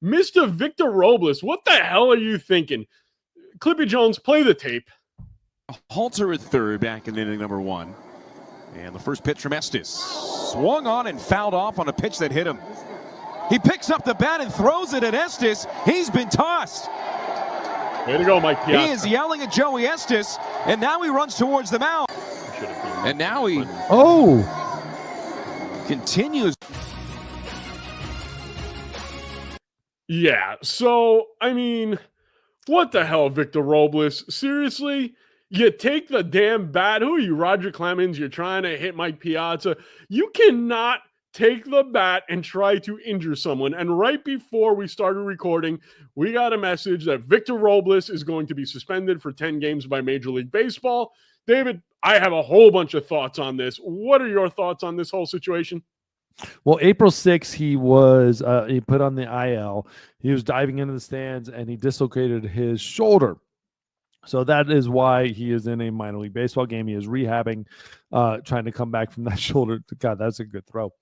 Mr. Victor Robles, what the hell are you thinking? Clippy Jones, play the tape. Halter at third back in inning number 1. And the first pitch from Estes. Swung on and fouled off on a pitch that hit him. He picks up the bat and throws it at Estes. He's been tossed. Way to go, Mike Piazza. He is yelling at Joey Estes, and now he runs towards the mound. And now he continues. Yeah, so, I mean, what the hell, Victor Robles? Seriously? You take the damn bat. Who are you, Roger Clemens? You're trying to hit Mike Piazza. You cannot take the bat and try to injure someone. And right before we started recording, we got a message that Victor Robles is going to be suspended for 10 games by Major League Baseball. David, I have a whole bunch of thoughts on this. What are your thoughts on this whole situation? Well, April 6th, he was he put on the IL. He was diving into the stands, and he dislocated his shoulder. So that is why he is in a minor league baseball game. He is rehabbing, trying to come back from that shoulder. God, that's a good throw.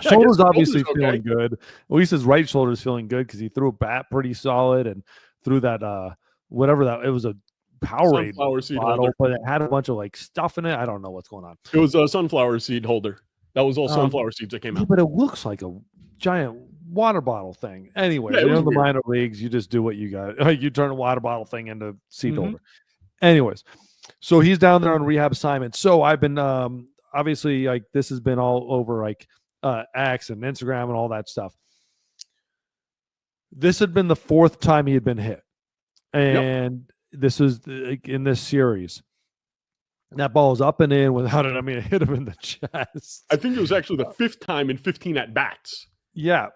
Shoulder's obviously feeling good. At least his right shoulder is feeling good because he threw a bat pretty solid and threw that whatever that it was a Powerade bottle, but it had a bunch of like stuff in it. I don't know what's going on. It was a sunflower seed holder. That was all sunflower seeds that came out. But it looks like a giant water bottle thing. Anyway, yeah, you're in the minor leagues. You just do what you got. You turn a water bottle thing into seed holder. Anyways, so he's down there on rehab assignment. So I've been obviously like this has been all over like X and Instagram and all that stuff. This had been the 4th time he had been hit, and this was in this series. That ball was up and in without it. I mean, it hit him in the chest. I think it was actually the 5th time in 15 at-bats. Yeah.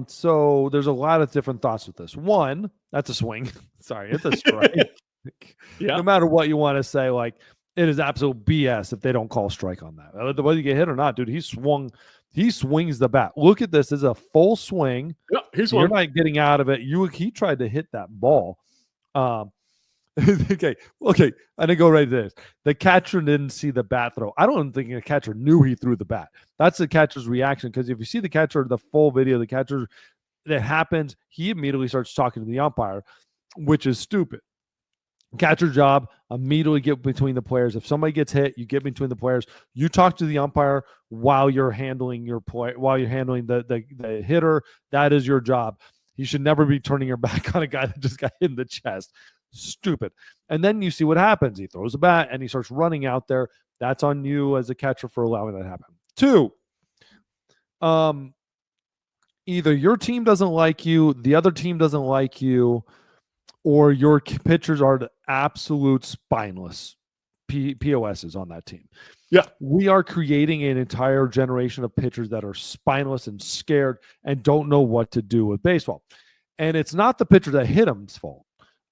So there's a lot of different thoughts with this. One, that's a swing. Sorry, it's a strike. No matter what you want to say, like it is absolute BS if they don't call strike on that. Whether you get hit or not, dude, he swings the bat. Look at this. This is a full swing. Yeah, You're not getting out of it. He tried to hit that ball. Okay. I didn't go right to this. The catcher didn't see the bat throw. I don't think the catcher knew he threw the bat. That's the catcher's reaction. Because if you see the catcher, the full video, the catcher, that happens, he immediately starts talking to the umpire, which is stupid. Catcher job, immediately get between the players. If somebody gets hit, you get between the players. You talk to the umpire while you're handling your play, while you're handling the hitter. That is your job. You should never be turning your back on a guy that just got hit in the chest. Stupid. And then you see what happens. He throws a bat and he starts running out there. That's on you as a catcher for allowing that to happen. 2, either your team doesn't like you, the other team doesn't like you, or your pitchers are the absolute spineless POSs on that team. Yeah. We are creating an entire generation of pitchers that are spineless and scared and don't know what to do with baseball. And it's not the pitcher that hit him's fault.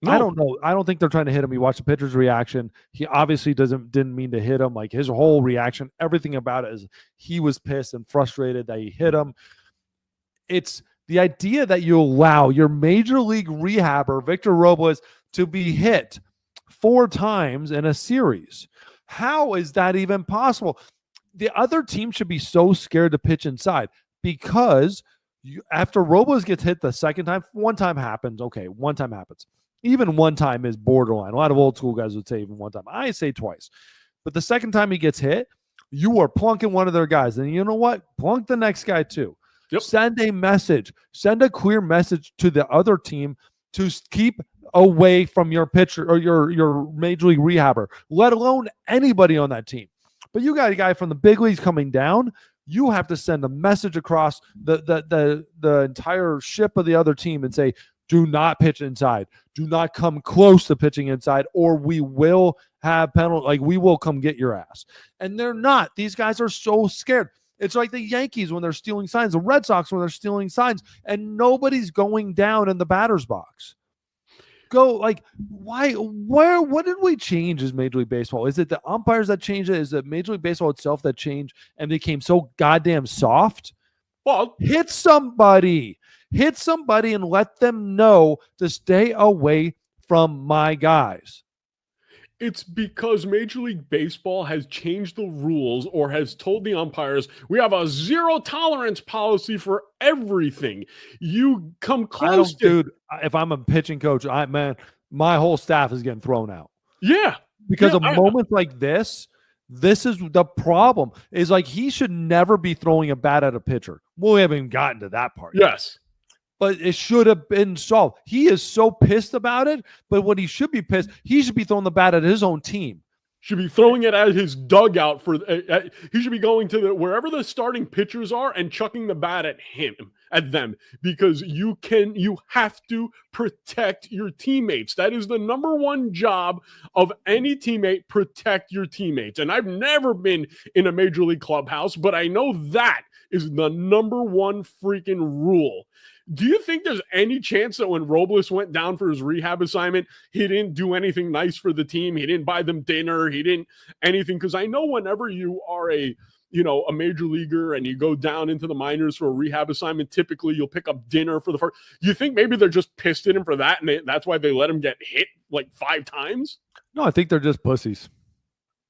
No. I don't know. I don't think they're trying to hit him. You watch the pitcher's reaction. He obviously didn't mean to hit him. Like his whole reaction, everything about it is he was pissed and frustrated that he hit him. It's the idea that you allow your major league rehabber, Victor Robles, to be hit 4 times in a series. How is that even possible? The other team should be so scared to pitch inside because after Robles gets hit the second time, one time happens. Okay, one time happens. Even one time is borderline. A lot of old school guys would say even one time. I say twice. But the second time he gets hit, you are plunking one of their guys. And you know what? Plunk the next guy too. Yep. Send a message. Send a clear message to the other team to keep away from your pitcher or your major league rehabber, let alone anybody on that team. But you got a guy from the big leagues coming down. You have to send a message across the entire ship of the other team and say, do not pitch inside. Do not come close to pitching inside, or we will have penalty. Like we will come get your ass. And they're not. These guys are so scared. It's like the Yankees when they're stealing signs, the Red Sox when they're stealing signs, and nobody's going down in the batter's box. Why? What did we change as Major League Baseball? Is it the umpires that changed it? Is it Major League Baseball itself that changed and became so goddamn soft? Well, hit somebody and let them know to stay away from my guys. It's because Major League Baseball has changed the rules or has told the umpires, we have a zero tolerance policy for everything. You come I close don't, to, dude. If I'm a pitching coach, my whole staff is getting thrown out yeah, because yeah, a moment like this. This is the problem. Is like he should never be throwing a bat at a pitcher. Well, we haven't even gotten to that part yet. yes. But it should have been solved. He is so pissed about it. But when he should be pissed, he should be throwing the bat at his own team. Should be throwing it at his dugout he should be going to wherever the starting pitchers are and chucking the bat at them, because you have to protect your teammates. That is the number one job of any teammate, protect your teammates. And I've never been in a major league clubhouse, but I know that is the number one freaking rule. Do you think there's any chance that when Robles went down for his rehab assignment, he didn't do anything nice for the team? He didn't buy them dinner. He didn't anything. Because I know whenever you are a major leaguer and you go down into the minors for a rehab assignment, typically you'll pick up dinner for the first. You think maybe they're just pissed at him for that, and that's why they let him get hit like 5 times? No, I think they're just pussies.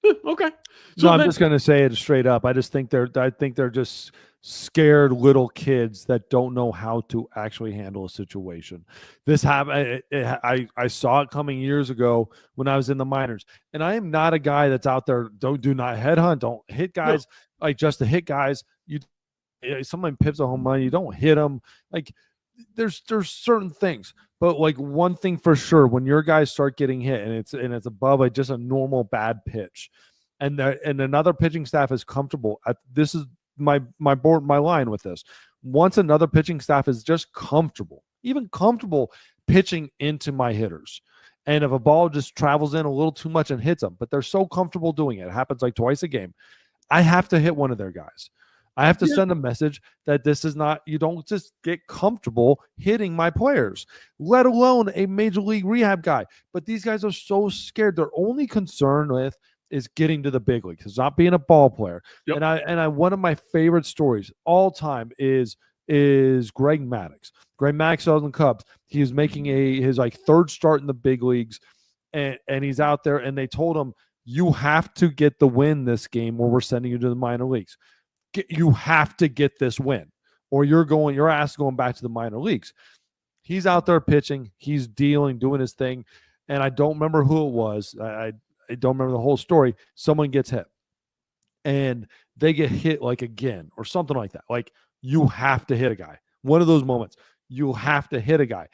Okay. So I'm just going to say it straight up. I think they're just scared little kids that don't know how to actually handle a situation. This happened. I saw it coming years ago when I was in the minors, and I am not a guy that's out there. Do not headhunt. Don't hit guys like just to hit guys. Someone pips a home run, you don't hit them. Like there's certain things, but like one thing for sure, when your guys start getting hit and it's above like just a normal bad pitch, and another pitching staff is comfortable. This is my line with this. Once another pitching staff is just comfortable, even comfortable pitching into my hitters, and if a ball just travels in a little too much and hits them, but they're so comfortable doing it, it happens like twice a game, I have to hit one of their guys. I have to send a message that this is not, you don't just get comfortable hitting my players, let alone a major league rehab guy. But these guys are so scared. Their only concern with is getting to the big leagues. It's not being a ball player. Yep. And I one of my favorite stories all time is Greg Maddux. Greg Maddux was in the Cubs. He was making his like third start in the big leagues, and he's out there, and they told him, you have to get the win this game or we're sending you to the minor leagues. You have to get this win or your ass going back to the minor leagues. He's out there pitching. He's dealing, doing his thing. And I don't remember who it was. I don't remember the whole story. Someone gets hit and they get hit like again or something like that. Like you have to hit a guy. One of those moments, you have to hit a guy.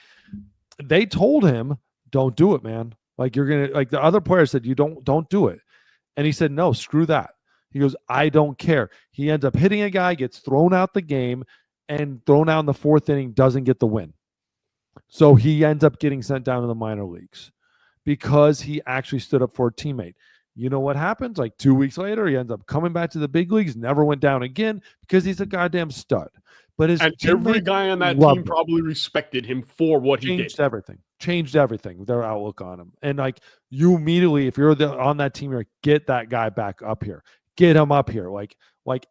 They told him, don't do it, man. Like you're going to, like the other player said, you don't do it. And he said, no, screw that. He goes, I don't care. He ends up hitting a guy, gets thrown out the game, and thrown out in the 4th inning, doesn't get the win. So he ends up getting sent down to the minor leagues because he actually stood up for a teammate. You know what happens? Like 2 weeks later, he ends up coming back to the big leagues, never went down again because he's a goddamn stud. But every guy on that team probably respected him for what he did. Changed everything, their outlook on him. And like you immediately, if you're on that team, you're like, get that guy back up here. Get him up here. Like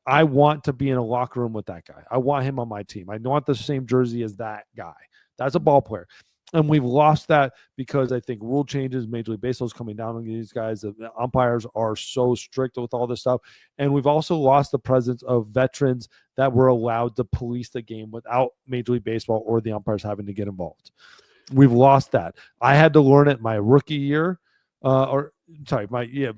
I want to be in a locker room with that guy. I want him on my team. I want the same jersey as that guy. That's a ball player. And we've lost that because I think rule changes, Major League Baseball is coming down on these guys. The umpires are so strict with all this stuff. And we've also lost the presence of veterans that were allowed to police the game without Major League Baseball or the umpires having to get involved. We've lost that. I had to learn it my rookie year. My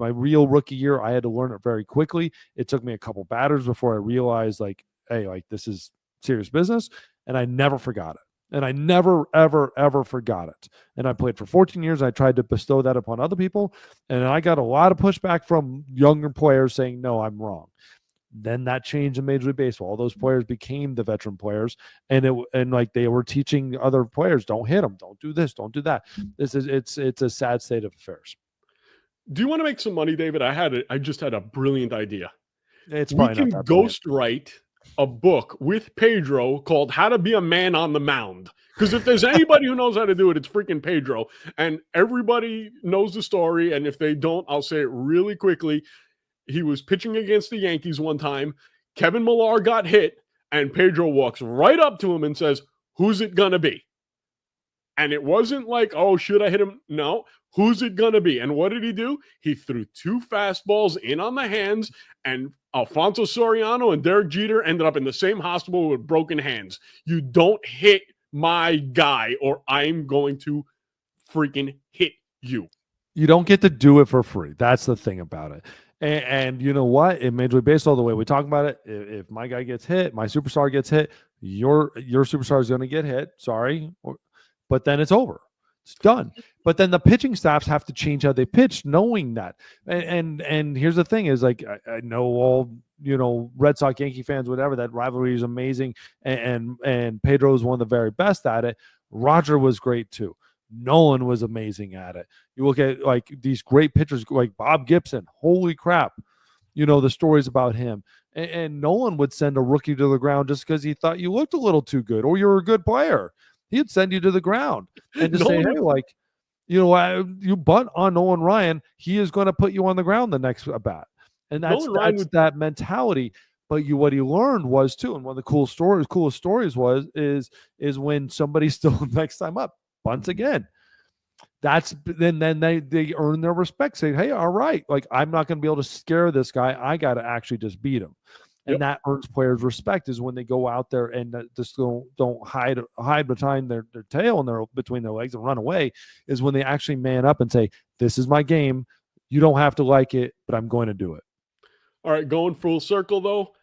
real rookie year, I had to learn it very quickly. It took me a couple batters before I realized, like, hey, like this is serious business, and I never forgot it. And I never, ever, ever forgot it. And I played for 14 years. I tried to bestow that upon other people, and I got a lot of pushback from younger players saying, no, I'm wrong. Then that changed in Major League Baseball. All those players became the veteran players, and like they were teaching other players, don't hit them, don't do this, don't do that. It's a sad state of affairs. Do you want to make some money, David? I just had a brilliant idea. We can ghostwrite a book with Pedro called How to Be a Man on the Mound. Because if there's anybody who knows how to do it, it's freaking Pedro. And everybody knows the story. And if they don't, I'll say it really quickly. He was pitching against the Yankees one time. Kevin Millar got hit, and Pedro walks right up to him and says, who's it going to be? And it wasn't like, oh, should I hit him? No. Who's it going to be? And what did he do? He threw 2 fastballs in on the hands, and Alfonso Soriano and Derek Jeter ended up in the same hospital with broken hands. You don't hit my guy, or I'm going to freaking hit you. You don't get to do it for free. That's the thing about it. And you know what? In Major League Baseball, the way we talk about it, if my guy gets hit, my superstar gets hit, your superstar is going to get hit. Sorry. But then it's over. It's done. But then the pitching staffs have to change how they pitch, knowing that. And here's the thing: is like I know all Red Sox, Yankee fans, whatever. That rivalry is amazing, and Pedro is one of the very best at it. Roger was great too. Nolan was amazing at it. You look at like these great pitchers like Bob Gibson. Holy crap! The stories about him. And Nolan would send a rookie to the ground just because he thought you looked a little too good or you're a good player. He'd send you to the ground and just say, hey, like, you bunt on Nolan Ryan, he is going to put you on the ground the next bat. And that's that mentality. But what he learned was too, and one of the coolest stories is when somebody still next time up bunts again. That's then they earn their respect, saying, hey, all right, like I'm not going to be able to scare this guy. I got to actually just beat him. And that earns players respect is when they go out there and just don't hide behind their tail and between their legs and run away, is when they actually man up and say, this is my game. You don't have to like it, but I'm going to do it. All right, going full circle though,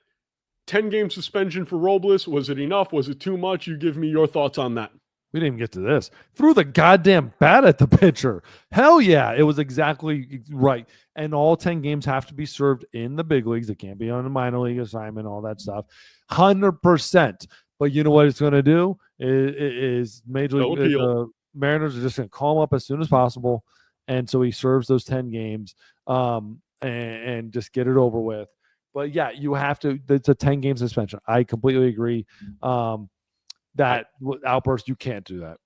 10-game suspension for Robles. Was it enough? Was it too much? You give me your thoughts on that. We didn't even get to this. Threw the goddamn bat at the pitcher. Hell yeah, it was exactly right. And all 10 games have to be served in the big leagues. It can't be on a minor league assignment, all that stuff. 100%. But you know what it's going to do is Major League Mariners are just going to call him up as soon as possible. And so he serves those 10 games and just get it over with. But yeah, you have to. It's a 10-game suspension. I completely agree. That outburst, you can't do that.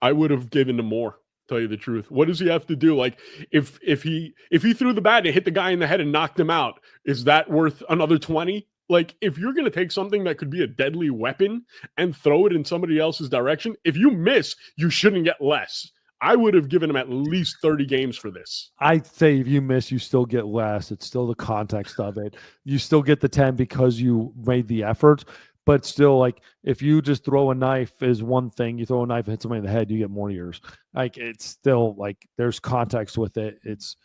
I would have given him more, tell you the truth. What does he have to do? Like if he threw the bat and hit the guy in the head and knocked him out, is that worth another 20? Like if you're going to take something that could be a deadly weapon and throw it in somebody else's direction, if you miss, you shouldn't get less. I would have given him at least 30 games for this. I'd say if you miss, you still get less. It's still the context of it. You still get the 10 because you made the effort. But still, like, if you just throw a knife is one thing. You throw a knife and hit somebody in the head, you get more years. Like, it's still, like, there's context with it. It's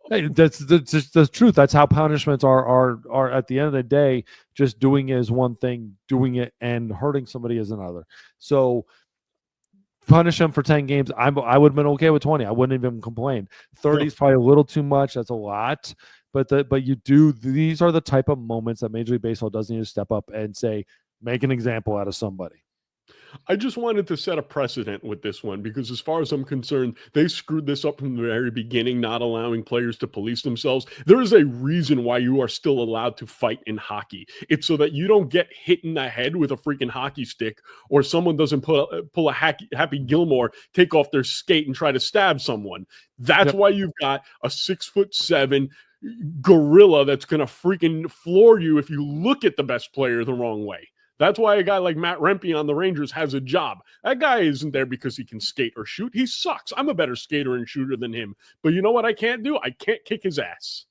that's the truth. That's how punishments are at the end of the day. Just doing it is one thing. Doing it and hurting somebody is another. So punish them for 10 games. I would have been okay with 20. I wouldn't even complain. 30 is probably a little too much. That's a lot. But these are the type of moments that Major League Baseball does need to step up and say, make an example out of somebody. I just wanted to set a precedent with this one because as far as I'm concerned, they screwed this up from the very beginning, not allowing players to police themselves. There is a reason why you are still allowed to fight in hockey. It's so that you don't get hit in the head with a freaking hockey stick, or someone doesn't pull a Happy Gilmore, take off their skate and try to stab someone. That's why you've got a 6'7" gorilla that's going to freaking floor you if you look at the best player the wrong way. That's why a guy like Matt Rempe on the Rangers has a job. That guy isn't there because he can skate or shoot. He sucks. I'm a better skater and shooter than him. But you know what I can't do? I can't kick his ass.